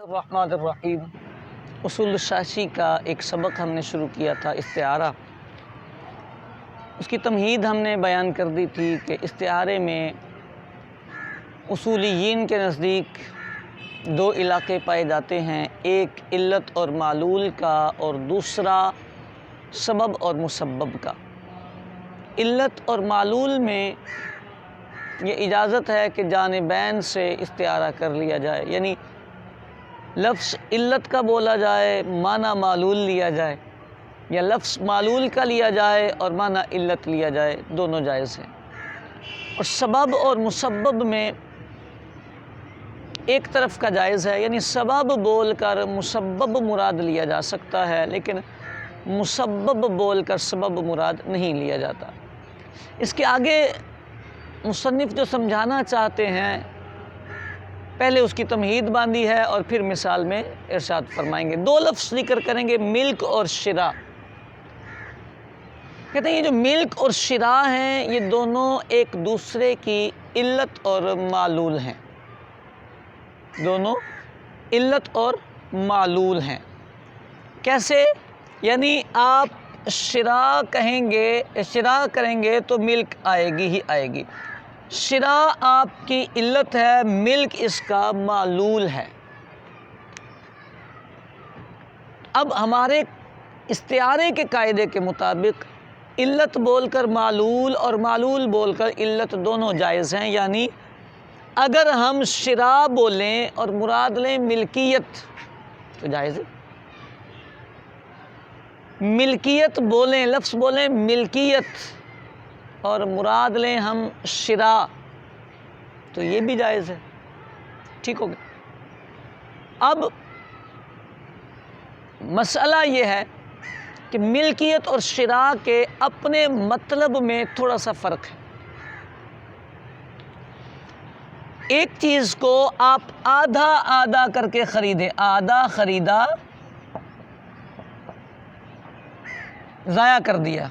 الرحمن الرحیم۔ اصول شاشی کا ایک سبق ہم نے شروع کیا تھا، استعارہ۔ اس کی تمہید ہم نے بیان کر دی تھی کہ استعارے میں اصولیین کے نزدیک دو علاقے پائے جاتے ہیں، ایک علت اور معلول کا اور دوسرا سبب اور مسبب کا۔ علت اور معلول میں یہ اجازت ہے کہ جانبین سے استعارہ کر لیا جائے، یعنی لفظ علت کا بولا جائے، معنی معلول لیا جائے، یا لفظ معلول کا لیا جائے اور معنی علت لیا جائے، دونوں جائز ہیں۔ اور سبب اور مسبب میں ایک طرف کا جائز ہے، یعنی سبب بول کر مسبب مراد لیا جا سکتا ہے، لیکن مسبب بول کر سبب مراد نہیں لیا جاتا۔ اس کے آگے مصنف جو سمجھانا چاہتے ہیں، پہلے اس کی تمہید باندھی ہے اور پھر مثال میں ارشاد فرمائیں گے۔ دو لفظ ذکر کریں گے، ملک اور شراء۔ کہتے ہیں یہ جو ملک اور شراء ہیں، یہ دونوں ایک دوسرے کی علت اور معلول ہیں، دونوں علت اور معلول ہیں۔ کیسے؟ یعنی آپ شراء کہیں گے، شراء کریں گے تو ملک آئے گی ہی آئے گی۔ شراء آپ کی علت ہے، ملک اس کا معلول ہے۔ اب ہمارے استعارے کے قاعدے کے مطابق علت بول کر معلول اور معلول بول کر علت دونوں جائز ہیں، یعنی اگر ہم شراء بولیں اور مراد لیں ملکیت تو جائز ہے، ملکیت بولیں، لفظ بولیں ملکیت اور مراد لیں ہم شراء تو یہ بھی جائز ہے۔ ٹھیک ہو گیا۔ اب مسئلہ یہ ہے کہ ملکیت اور شراء کے اپنے مطلب میں تھوڑا سا فرق ہے۔ ایک چیز کو آپ آدھا آدھا کر کے خریدیں، آدھا خریدا ضائع کر دیا،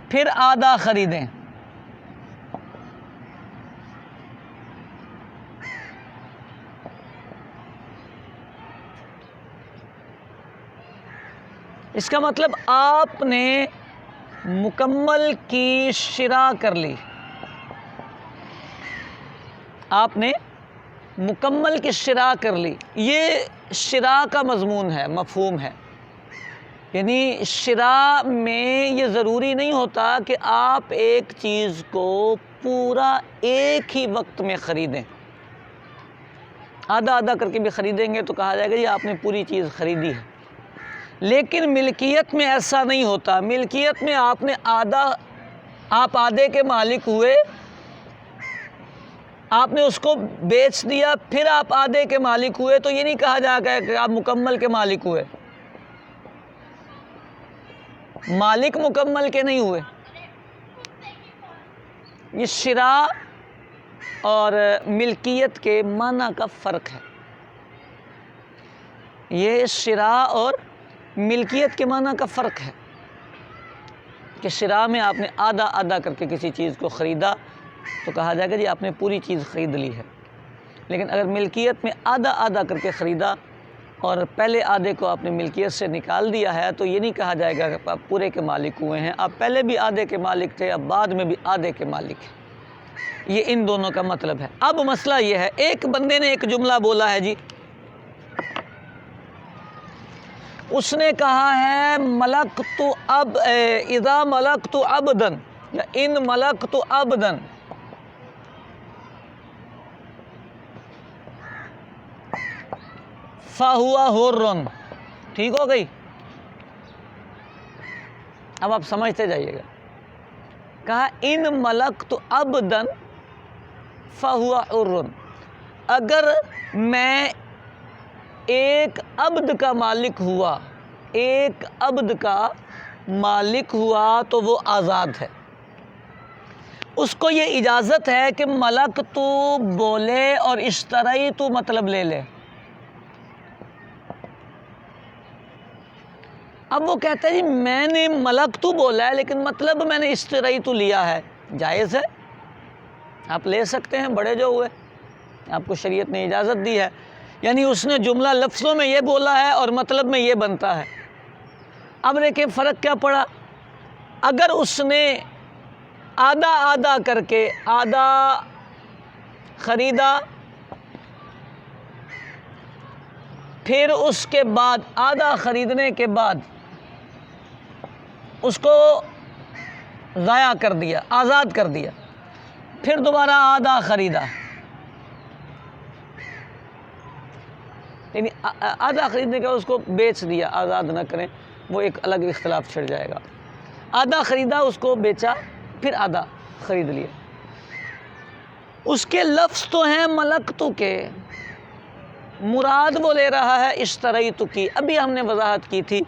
پھر آدھا خریدیں، اس کا مطلب آپ نے مکمل کی شراء کر لی، آپ نے مکمل کی شراء کر لی۔ یہ شراء کا مضمون ہے، مفہوم ہے، یعنی شراء میں یہ ضروری نہیں ہوتا کہ آپ ایک چیز کو پورا ایک ہی وقت میں خریدیں۔ آدھا آدھا کر کے بھی خریدیں گے تو کہا جائے گا یہ آپ نے پوری چیز خریدی ہے، لیکن ملکیت میں ایسا نہیں ہوتا۔ ملکیت میں آپ نے آپ آدھے کے مالک ہوئے، آپ نے اس کو بیچ دیا، پھر آپ آدھے کے مالک ہوئے، تو یہ نہیں کہا جائے گا کہ آپ مکمل کے مالک ہوئے، مالک مکمل کے نہیں ہوئے۔ یہ شراء اور ملکیت کے معنی کا فرق ہے، یہ شراء اور ملکیت کے معنی کا فرق ہے کہ شراء میں آپ نے آدھا آدھا کر کے کسی چیز کو خریدا تو کہا جائے گا جی آپ نے پوری چیز خرید لی ہے، لیکن اگر ملکیت میں آدھا آدھا کر کے خریدا اور پہلے آدھے کو آپ نے ملکیت سے نکال دیا ہے تو یہ نہیں کہا جائے گا کہ آپ پورے کے مالک ہوئے ہیں، آپ پہلے بھی آدھے کے مالک تھے، اب بعد میں بھی آدھے کے مالک ہیں۔ یہ ان دونوں کا مطلب ہے۔ اب مسئلہ یہ ہے، ایک بندے نے ایک جملہ بولا ہے جی، اس نے کہا ہے ملکت اذا ملکت عبدا یا ان ملکت عبدا، فَهُوَ حُرٌّ۔ ٹھیک ہو گئی؟ اب آپ سمجھتے جائیے گا۔ کہا ان ملکت عبدا فَهُوَ حُرٌّ، اگر میں ایک عبد کا مالک ہوا، ایک عبد کا مالک ہوا تو وہ آزاد ہے۔ اس کو یہ اجازت ہے کہ ملک تو بولے اور اشتری تو مطلب لے لے۔ اب وہ کہتا ہے جی میں نے ملک تو بولا ہے لیکن مطلب میں نے اشتری تو لیا ہے، جائز ہے، آپ لے سکتے ہیں، بڑے جو ہوئے، آپ کو شریعت نے اجازت دی ہے۔ یعنی اس نے جملہ لفظوں میں یہ بولا ہے اور مطلب میں یہ بنتا ہے۔ اب دیکھیں فرق کیا پڑا، اگر اس نے آدھا آدھا کر کے آدھا خریدا، پھر اس کے بعد آدھا خریدنے کے بعد اس کو ضائع کر دیا، آزاد کر دیا، پھر دوبارہ آدھا خریدا، یعنی آدھا خریدنے کے بعد اس کو بیچ دیا، آزاد نہ کریں، وہ ایک الگ اختلاف چھڑ جائے گا۔ آدھا خریدا، اس کو بیچا، پھر آدھا خرید لیا۔ اس کے لفظ تو ہیں ملکتو کے، مراد وہ لے رہا ہے اشتریتو کی۔ ابھی ہم نے وضاحت کی تھی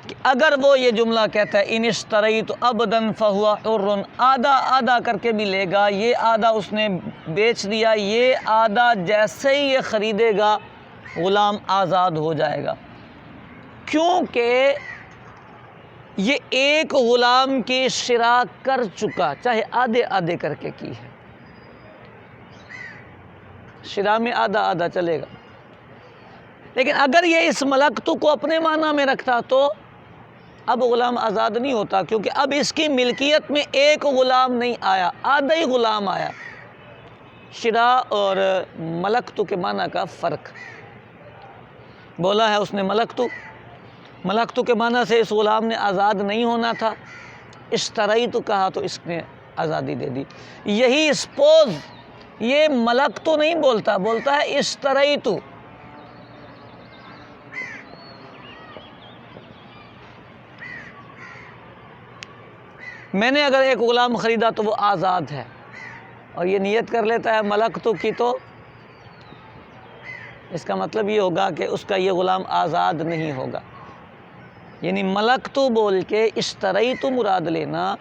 کہ اگر وہ یہ جملہ کہتا ہے ان اشتریتو عبدا فہو حر، آدھا آدھا کر کے بھی لے گا، یہ آدھا اس نے بیچ دیا، یہ آدھا جیسے ہی یہ خریدے گا غلام آزاد ہو جائے گا، کیونکہ یہ ایک غلام کی شرا کر چکا، چاہے آدھے آدھے کر کے کی ہے، شرا میں آدھا آدھا چلے گا۔ لیکن اگر یہ اس ملکتو کو اپنے معنی میں رکھتا تو اب غلام آزاد نہیں ہوتا، کیونکہ اب اس کی ملکیت میں ایک غلام نہیں آیا، آدھا ہی غلام آیا۔ شرا اور ملکتو کے معنی کا فرق بولا ہے اس نے ملکتو، ملکتو کے معنی سے اس غلام نے آزاد نہیں ہونا تھا، اشتریتو کہا تو اس نے آزادی دے دی۔ یہی سپوز یہ ملکتو نہیں بولتا، بولتا ہے اشتریتو۔ میں نے اگر ایک غلام خریدا تو وہ آزاد ہے، اور یہ نیت کر لیتا ہے ملکتو کی، تو اس کا مطلب یہ ہوگا کہ اس کا یہ غلام آزاد نہیں ہوگا۔ یعنی ملکتو بول کے اشتریتو مراد لینا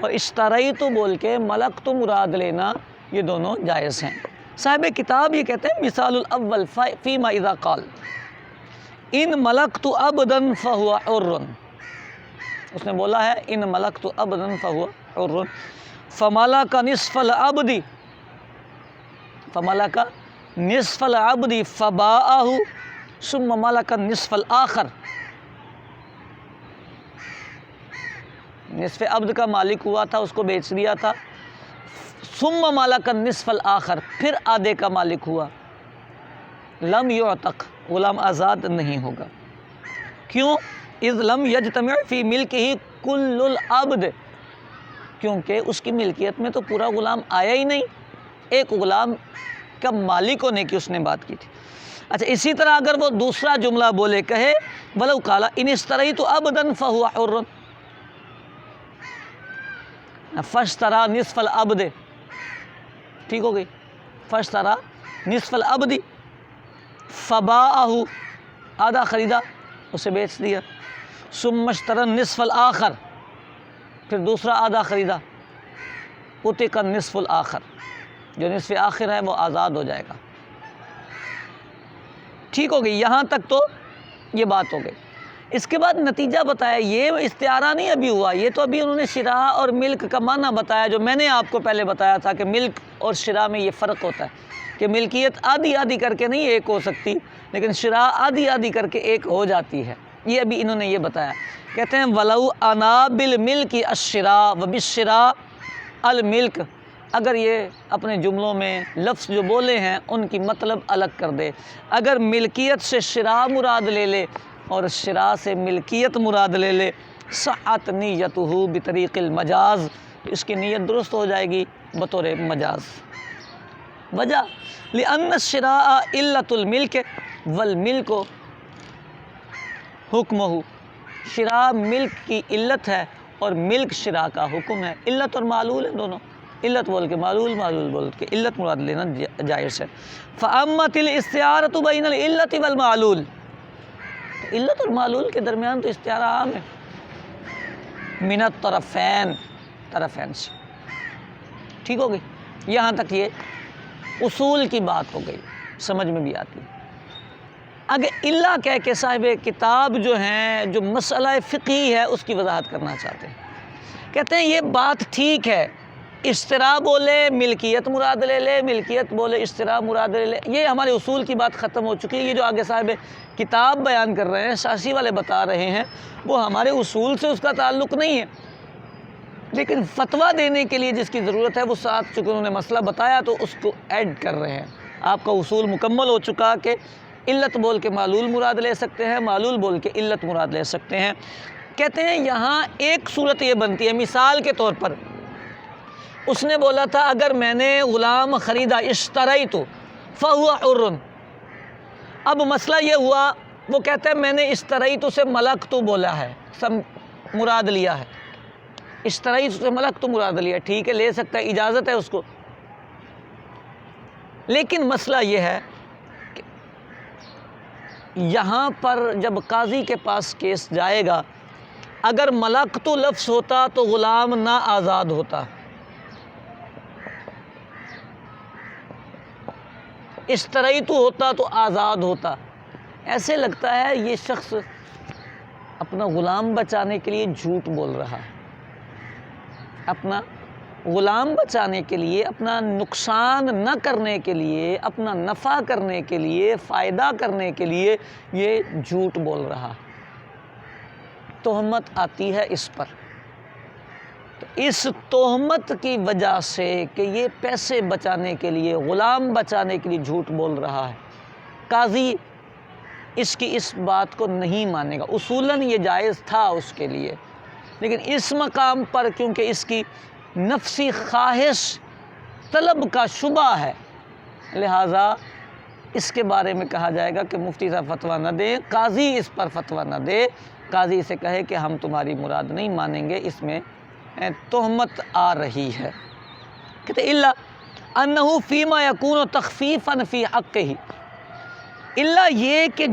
اور اشتریتو بول کے ملکتو مراد لینا، یہ دونوں جائز ہیں۔ صاحب کتاب یہ کہتے ہیں مثال الاول فیما اذا قال ان ملکتو عبدا فہو حر، اس نے بولا ہے ان ملکتو عبدا فہو حر، فملک نصف العبد، فملک نصف العبد فباعہ ثم ملک النصف الآخر، نصف عبد کا مالک ہوا تھا، اس کو بیچ دیا تھا، ثم ملک النصف الآخر، پھر آدھے کا مالک ہوا، لم یعتق، غلام آزاد نہیں ہوگا۔ کیوں؟ اذ لم یجتمع فی ملکہ کل العبد، کیونکہ اس کی ملکیت میں تو پورا غلام آیا ہی نہیں، ایک غلام کا مالک ہونے کی اس نے بات کی تھی۔ اچھا اسی طرح اگر وہ دوسرا جملہ بولے، کہے ولو قال ان اشتریت عبدا فہو حر، فاشترى نصف العبد، ٹھیک ہو گئی، فاشترى نصف العبد فباعہ، آدھا خریدا اسے بیچ دیا، ثم اشترى النصف الآخر، پھر دوسرا آدھا خریدا، اُتق النصف الآخر، جو نصف آخر ہے وہ آزاد ہو جائے گا۔ ٹھیک ہو گئی، یہاں تک تو یہ بات ہو گئی۔ اس کے بعد نتیجہ بتایا، یہ استعارہ نہیں ابھی ہوا، یہ تو ابھی انہوں نے شرا اور ملک کا معنی بتایا، جو میں نے آپ کو پہلے بتایا تھا کہ ملک اور شرا میں یہ فرق ہوتا ہے کہ ملکیت آدھی آدھی کر کے نہیں ایک ہو سکتی، لیکن شرا آدھی آدھی کر کے ایک ہو جاتی ہے۔ یہ ابھی انہوں نے یہ بتایا، کہتے ہیں وَلَوْ أَنَا بِالْمِلْكِ الشِّرَا وَبِالشِّرَا الملک، اگر یہ اپنے جملوں میں لفظ جو بولے ہیں ان کی مطلب الگ کر دے، اگر ملکیت سے شرا مراد لے لے اور شرا سے ملکیت مراد لے لے، صحت نیتہ بطریق المجاز، اس کی نیت درست ہو جائے گی بطور مجاز۔ وجہ لأن الشراء علت الملک والملک حکمہ، شرا ملک کی علت ہے اور ملک شرا کا حکم ہے۔ علت اور معلول ہیں دونوں، علت بول کے معلول، معلول بول کے علت مراد لینا جائز ہے۔ فأمت الاستعارة بین العلت والمعلول، علت اور معلول کے درمیان تو استعارہ عام ہے، من الطرفین، طرفین سے۔ ٹھیک ہو گئی، یہاں تک یہ اصول کی بات ہو گئی، سمجھ میں بھی آتی ہے۔ اگر اللہ کہہ کے صاحب کتاب جو ہیں، جو مسئلہ فقہی ہے اس کی وضاحت کرنا چاہتے ہیں، کہتے ہیں یہ بات ٹھیک ہے اشترا بولے ملکیت مراد لے لے، ملکیت بولے اشترا مراد لے لے، یہ ہمارے اصول کی بات ختم ہو چکی ہے۔ یہ جو آگے صاحب کتاب بیان کر رہے ہیں، شاشی والے بتا رہے ہیں، وہ ہمارے اصول سے اس کا تعلق نہیں ہے، لیکن فتویٰ دینے کے لیے جس کی ضرورت ہے وہ ساتھ چونکہ انہوں نے مسئلہ بتایا تو اس کو ایڈ کر رہے ہیں۔ آپ کا اصول مکمل ہو چکا کہ علت بول کے معلول مراد لے سکتے ہیں، معلول بول کے علت مراد لے سکتے ہیں۔ کہتے ہیں یہاں ایک صورت یہ بنتی ہے، مثال کے طور پر اس نے بولا تھا اگر میں نے غلام خریدا، اشتریت فہو حر، اب مسئلہ یہ ہوا، وہ کہتا ہے میں نے اشتریت سے ملکت بولا ہے، سب مراد لیا ہے، اشتریت سے ملکت مراد لیا، ٹھیک ہے لے سکتا ہے، اجازت ہے اس کو، لیکن مسئلہ یہ ہے کہ یہاں پر جب قاضی کے پاس کیس جائے گا، اگر ملکت لفظ ہوتا تو غلام نہ آزاد ہوتا، اشتریت ہوتا تو آزاد ہوتا۔ ایسے لگتا ہے یہ شخص اپنا غلام بچانے کے لیے جھوٹ بول رہا ہے، اپنا غلام بچانے کے لیے، اپنا نقصان نہ کرنے کے لیے، اپنا نفع کرنے کے لیے، فائدہ کرنے کے لیے یہ جھوٹ بول رہا ہے، تہمت آتی ہے اس پر۔ تو اس تہمت کی وجہ سے کہ یہ پیسے بچانے کے لیے، غلام بچانے کے لیے جھوٹ بول رہا ہے، قاضی اس کی اس بات کو نہیں مانے گا۔ اصولاً یہ جائز تھا اس کے لیے، لیکن اس مقام پر کیونکہ اس کی نفسی خواہش طلب کا شبہ ہے، لہٰذا اس کے بارے میں کہا جائے گا کہ مفتی صاحب فتویٰ نہ دیں، قاضی اس پر فتویٰ نہ دے، قاضی سے کہے کہ ہم تمہاری مراد نہیں مانیں گے، اس میں تہمت آ رہی ہے۔ کہتے الا انہ فیما یکون تخفیفا فی حقہ، الا یہ کہ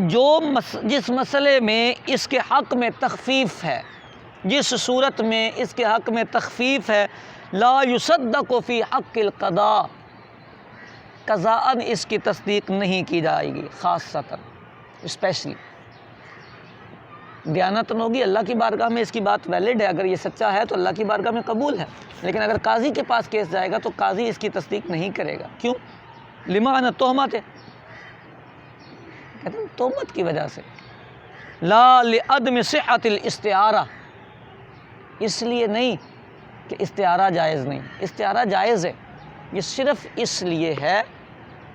جس مسئلے میں اس کے حق میں تخفیف ہے، جس صورت میں اس کے حق میں تخفیف ہے، لا یصدق فی حق القضاء، قضاءً اس کی تصدیق نہیں کی جائے گی، خاصتاً اسپیشلی دیانتاً ہوگی، اللہ کی بارگاہ میں اس کی بات ویلڈ ہے، اگر یہ سچا ہے تو اللہ کی بارگاہ میں قبول ہے، لیکن اگر قاضی کے پاس کیس جائے گا تو قاضی اس کی تصدیق نہیں کرے گا۔ کیوں؟ لمعنی تہمت ہے، کہتے ہیں تہمت کی وجہ سے، لا لعدم صحت الاستعارہ، اس لیے نہیں کہ استعارہ جائز نہیں، استعارہ جائز ہے، یہ صرف اس لیے ہے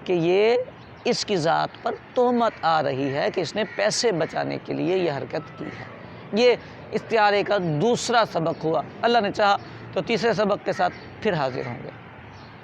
کہ یہ اس کی ذات پر تہمت آ رہی ہے کہ اس نے پیسے بچانے کے لیے یہ حرکت کی ہے۔ یہ استعارے کا دوسرا سبق ہوا، اللہ نے چاہا تو تیسرے سبق کے ساتھ پھر حاضر ہوں گے۔